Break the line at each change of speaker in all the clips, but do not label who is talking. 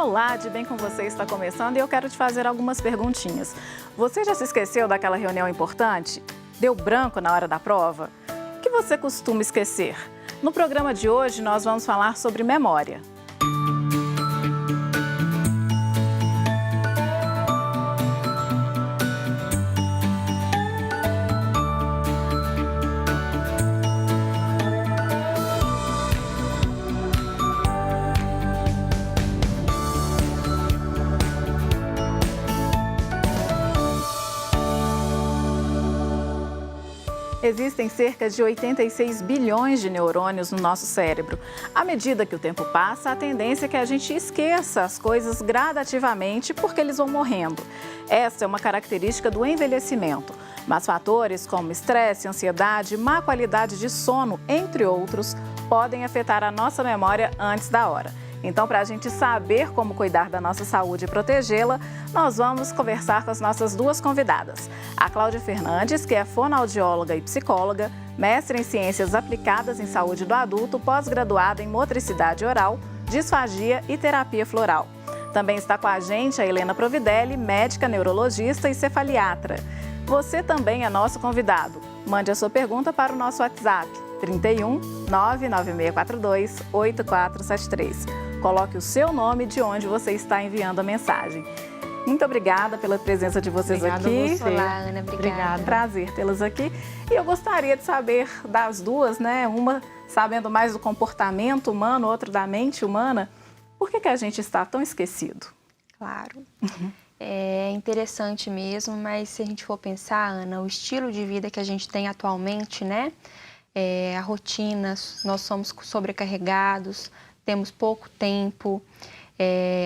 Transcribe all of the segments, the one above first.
Olá, de bem com você? Está começando e eu quero te fazer algumas perguntinhas. Você já se esqueceu daquela reunião importante? Deu branco na hora da prova? O que você costuma esquecer? No programa de hoje nós vamos falar sobre memória. Existem cerca de 86 bilhões de neurônios no nosso cérebro. À medida que o tempo passa, a tendência é que a gente esqueça as coisas gradativamente porque eles vão morrendo. Essa é uma característica do envelhecimento. Mas fatores como estresse, ansiedade, má qualidade de sono, entre outros, podem afetar a nossa memória antes da hora. Então, para a gente saber como cuidar da nossa saúde e protegê-la, nós vamos conversar com as nossas duas convidadas. A Cláudia Fernandes, que é fonoaudióloga e psicóloga, mestre em Ciências Aplicadas em Saúde do Adulto, pós-graduada em Motricidade Oral, Disfagia e Terapia Floral. Também está com a gente a Helena Providelli, médica neurologista e cefaliatra. Você também é nosso convidado. Mande a sua pergunta para o nosso WhatsApp, 31 99642 8473. Coloque o seu nome de onde você está enviando a mensagem. Muito obrigada pela presença de vocês aqui.
Você. Olá, Ana, obrigada.
Prazer tê-las aqui. E eu gostaria de saber das duas, né? Uma sabendo mais do comportamento humano, outra da mente humana. Por que a gente está tão esquecido?
Claro. É interessante mesmo, mas se a gente for pensar, Ana, o estilo de vida que a gente tem atualmente, né? A rotina, nós somos sobrecarregados, temos pouco tempo,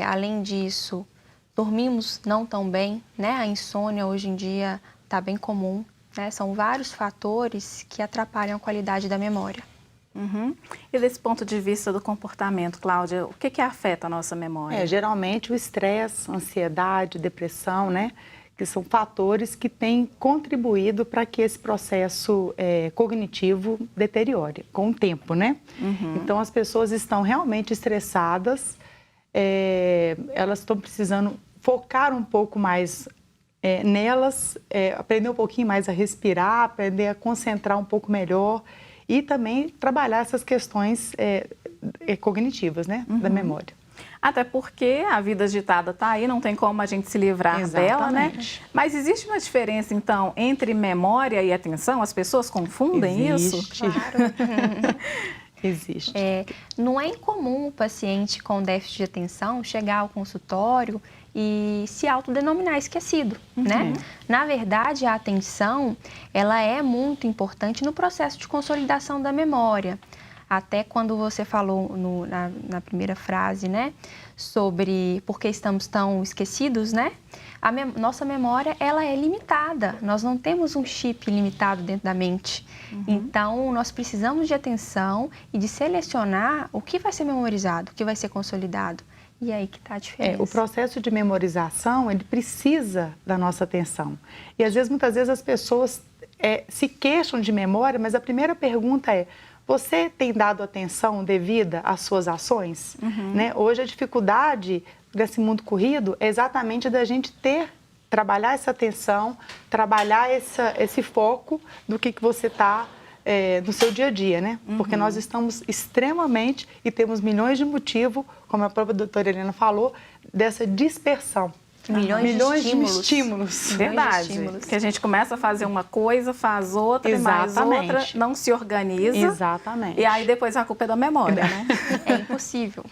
além disso, dormimos não tão bem, né? A insônia hoje em dia está bem comum, né? São vários fatores que atrapalham a qualidade da memória.
E desse ponto de vista do comportamento, Cláudia, o que afeta a nossa memória?
Geralmente o estresse, ansiedade, depressão, né? Que são fatores que têm contribuído para que esse processo cognitivo deteriore com o tempo, né? Então, as pessoas estão realmente estressadas, elas estão precisando focar um pouco mais nelas, aprender um pouquinho mais a respirar, aprender a concentrar um pouco melhor e também trabalhar essas questões cognitivas, né? Da memória.
Até porque a vida agitada está aí, não tem como a gente se livrar dela, né? Mas existe uma diferença, então, entre memória e atenção? As pessoas confundem isso?
Claro.
Existe.
Não é incomum o paciente com déficit de atenção chegar ao consultório e se autodenominar esquecido, né? Na verdade, a atenção, ela é muito importante no processo de consolidação da memória. Até quando você falou na primeira frase, né, sobre por que estamos tão esquecidos, né? Nossa memória, ela é limitada. Nós não temos um chip limitado dentro da mente. Então, nós precisamos de atenção e de selecionar o que vai ser memorizado, o que vai ser consolidado. E aí que está a diferença.
O processo de memorização, ele precisa da nossa atenção. E às vezes, muitas vezes, as pessoas se queixam de memória, mas a primeira pergunta é: você tem dado atenção devida às suas ações? Né? Hoje a dificuldade desse mundo corrido é exatamente da gente trabalhar essa atenção, trabalhar esse foco do que você está no seu dia a dia, né? Porque nós estamos extremamente e temos milhões de motivos, como a própria doutora Helena falou, dessa dispersão.
Milhões de
estímulos.
Verdade. Que a gente começa a fazer uma coisa, faz outra, e mais outra, não se organiza.
Exatamente.
E aí depois a culpa é da memória, né?
É impossível.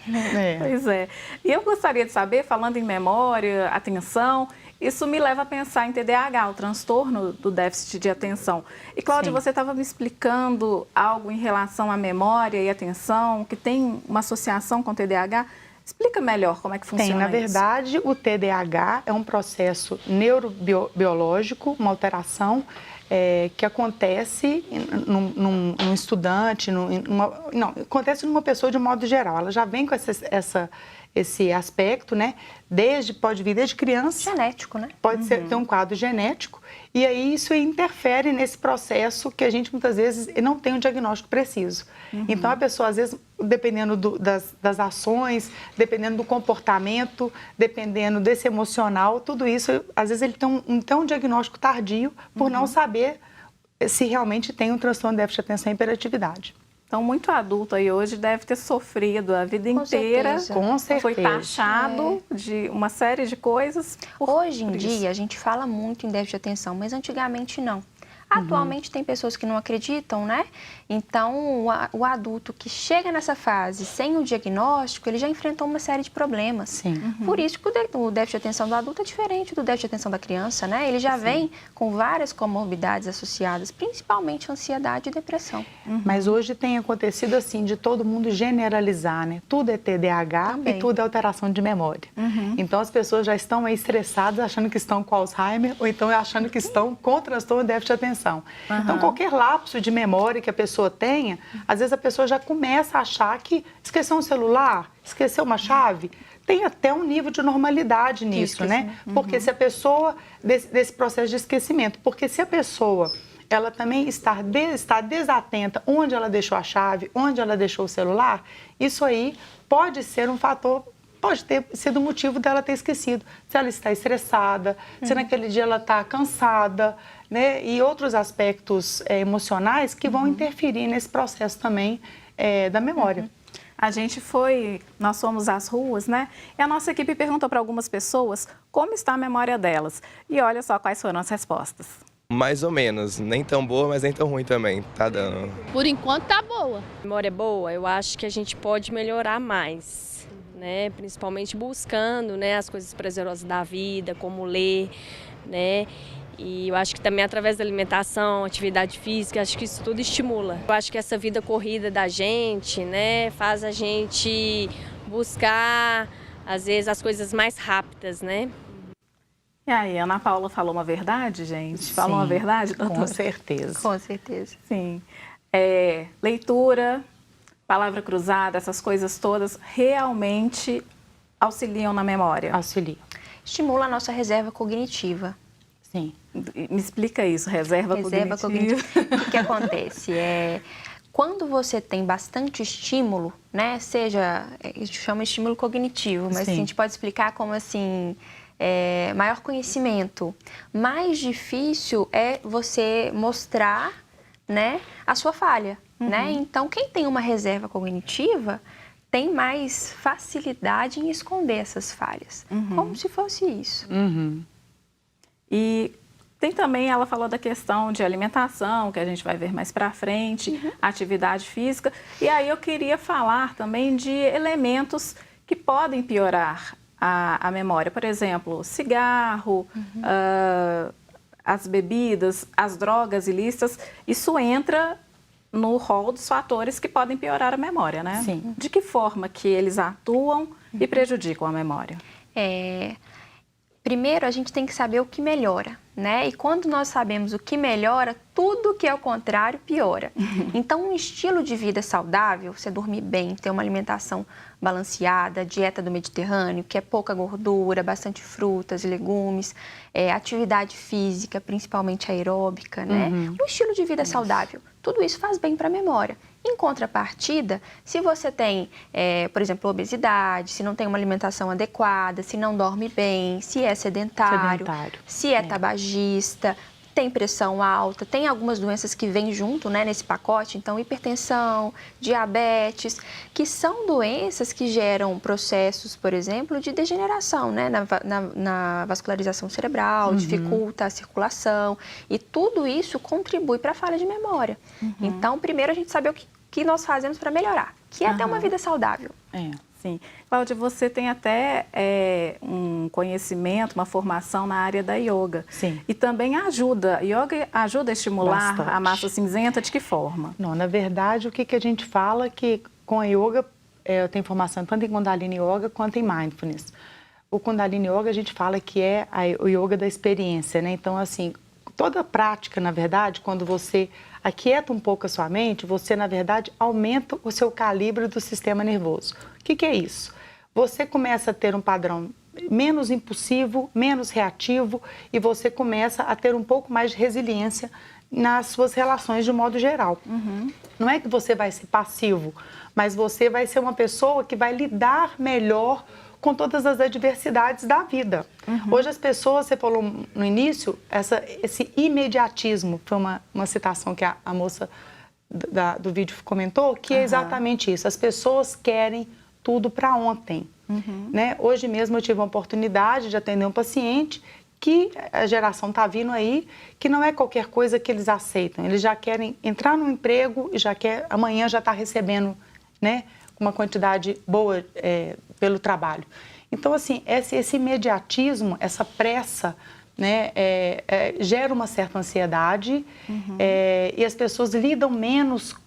Pois é. E eu gostaria de saber, falando em memória, atenção, isso me leva a pensar em TDAH, o transtorno do déficit de atenção. E, Cláudia, você estava me explicando algo em relação à memória e atenção, que tem uma associação com TDAH. Explica melhor como é que funciona isso.
Na verdade, o TDAH é um processo neurobiológico, uma alteração que acontece num estudante, acontece numa pessoa de um modo geral. Ela já vem com esse aspecto, né? Pode vir desde criança.
Genético, né?
Pode ser, ter um quadro genético. E aí isso interfere nesse processo que a gente muitas vezes não tem um diagnóstico preciso. Então a pessoa, às vezes, dependendo das ações, dependendo do comportamento, dependendo desse emocional, tudo isso, às vezes ele tem um diagnóstico tardio por não saber se realmente tem um transtorno de déficit de atenção e hiperatividade.
Então, muito adulto aí hoje deve ter sofrido a vida inteira.
Com certeza.
Foi taxado de uma série de coisas.
Hoje em dia, a gente fala muito em déficit de atenção, mas antigamente não. Atualmente tem pessoas que não acreditam, né? Então, o adulto que chega nessa fase sem o diagnóstico, ele já enfrentou uma série de problemas.
Sim.
Por isso que o déficit de atenção do adulto é diferente do déficit de atenção da criança, né? Ele já vem com várias comorbidades associadas, principalmente ansiedade e depressão.
Mas hoje tem acontecido assim, de todo mundo generalizar, né? Tudo é TDAH
Também.
e tudo é alteração de memória. Então as pessoas já estão aí estressadas, achando que estão com Alzheimer ou então achando que estão com transtorno de déficit de atenção. Então qualquer lapso de memória que a pessoa tenha, às vezes a pessoa já começa a achar que esqueceu um celular, esqueceu uma chave. Tem até um nível de normalidade nisso, né? Porque se a pessoa, desse processo de esquecimento, porque se a pessoa ela também está desatenta onde ela deixou a chave, onde ela deixou o celular, isso aí pode ser um fator, pode ter sido o motivo dela ter esquecido. Se ela está estressada, se naquele dia ela está cansada, né? E outros aspectos emocionais que vão interferir nesse processo também da memória.
Nós fomos às ruas, né? E a nossa equipe perguntou para algumas pessoas como está a memória delas. E olha só quais foram as respostas.
Mais ou menos, nem tão boa, mas nem tão ruim também, tá dando.
Por enquanto tá boa. Memória é boa, eu acho que a gente pode melhorar mais, né? Principalmente buscando, né, as coisas prazerosas da vida, como ler, né? E eu acho que também através da alimentação, atividade física, acho que isso tudo estimula. Eu acho que essa vida corrida da gente, né, faz a gente buscar, às vezes, as coisas mais rápidas, né?
E aí, a Ana Paula falou uma verdade, gente?
Sim,
falou uma verdade, doutora?
Com certeza.
Com certeza.
Sim. Leitura, palavra cruzada, essas coisas todas realmente auxiliam na memória.
Auxilia.
Estimula a nossa reserva cognitiva.
Sim.
Me explica isso, reserva cognitiva.
O que acontece? Quando você tem bastante estímulo, né? Seja, a gente chama de estímulo cognitivo, mas a gente pode explicar como assim, maior conhecimento. Mais difícil é você mostrar, né, a sua falha, né? Então, quem tem uma reserva cognitiva tem mais facilidade em esconder essas falhas, como se fosse isso.
E tem também, ela falou da questão de alimentação, que a gente vai ver mais para frente, atividade física. E aí eu queria falar também de elementos que podem piorar a memória. Por exemplo, cigarro, as bebidas, as drogas ilícitas. Isso entra no rol dos fatores que podem piorar a memória, né?
Sim.
De que forma que eles atuam e prejudicam a memória?
Primeiro, a gente tem que saber o que melhora, né? E quando nós sabemos o que melhora, tudo que é o contrário piora. Então, um estilo de vida saudável, você dormir bem, ter uma alimentação balanceada, dieta do Mediterrâneo, que é pouca gordura, bastante frutas e legumes, atividade física, principalmente aeróbica, né? Um estilo de vida saudável. Tudo isso faz bem para a memória. Em contrapartida, se você tem, por exemplo, obesidade, se não tem uma alimentação adequada, se não dorme bem, se é sedentário. Se é tabagista, tem pressão alta, tem algumas doenças que vêm junto, né, nesse pacote, então hipertensão, diabetes, que são doenças que geram processos, por exemplo, de degeneração, né, na vascularização cerebral, dificulta a circulação, e tudo isso contribui para a falha de memória. Então, primeiro a gente saber o que nós fazemos para melhorar, que é ter uma vida saudável.
Sim. Cláudia, você tem até um conhecimento, uma formação na área da yoga.
Sim.
E também yoga ajuda a estimular
Bastante.
a massa cinzenta, de que forma?
Não, na verdade, o que a gente fala é que com a yoga, eu tenho formação tanto em Kundalini Yoga quanto em Mindfulness. O Kundalini Yoga a gente fala que é o yoga da experiência, né? Então, assim, toda prática, na verdade, quando você aquieta um pouco a sua mente, você, na verdade, aumenta o seu calibre do sistema nervoso. O que é isso? você começa a ter um padrão menos impulsivo, menos reativo e você começa a ter um pouco mais de resiliência nas suas relações de modo geral. Não é que você vai ser passivo, mas você vai ser uma pessoa que vai lidar melhor com todas as adversidades da vida. Hoje as pessoas, você falou no início, esse imediatismo, foi uma citação que a moça do vídeo comentou, que é exatamente isso, as pessoas querem tudo para ontem. Né? Hoje mesmo eu tive a oportunidade de atender um paciente que a geração está vindo aí, que não é qualquer coisa que eles aceitam. Eles já querem entrar no emprego e amanhã já está recebendo, né, uma quantidade boa pelo trabalho. Então, assim, esse imediatismo, essa pressa, né, gera uma certa ansiedade e as pessoas lidam menos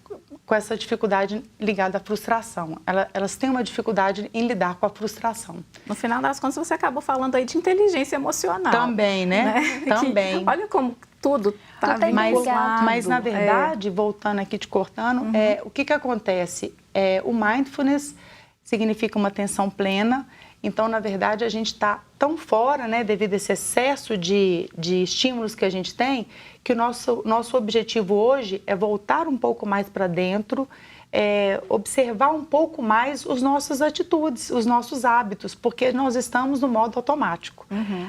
com essa dificuldade ligada à frustração. Elas têm uma dificuldade em lidar com a frustração.
No final das contas, você acabou falando aí de inteligência emocional.
Também, né? Também.
Que, olha como tudo está vinculado.
Mas, na verdade, voltando aqui, te cortando, o que acontece? O mindfulness significa uma atenção plena. Então, na verdade, a gente está tão fora, né, devido a esse excesso de estímulos que a gente tem, que o nosso objetivo hoje é voltar um pouco mais para dentro, observar um pouco mais as nossas atitudes, os nossos hábitos, porque nós estamos no modo automático.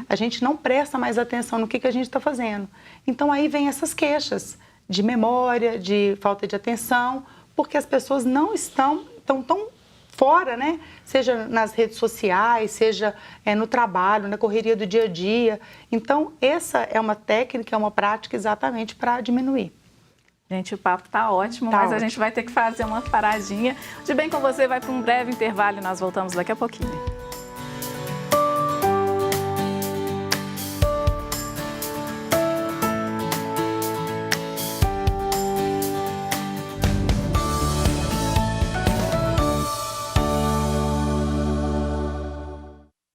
A gente não presta mais atenção no que a gente está fazendo. Então, aí vem essas queixas de memória, de falta de atenção, porque as pessoas não estão tão fora, né? Seja nas redes sociais, seja no trabalho, na correria do dia a dia. Então, essa é uma técnica, é uma prática exatamente para diminuir.
Gente, o papo tá ótimo, mas a gente vai ter que fazer uma paradinha. De Bem com Você vai para um breve intervalo e nós voltamos daqui a pouquinho.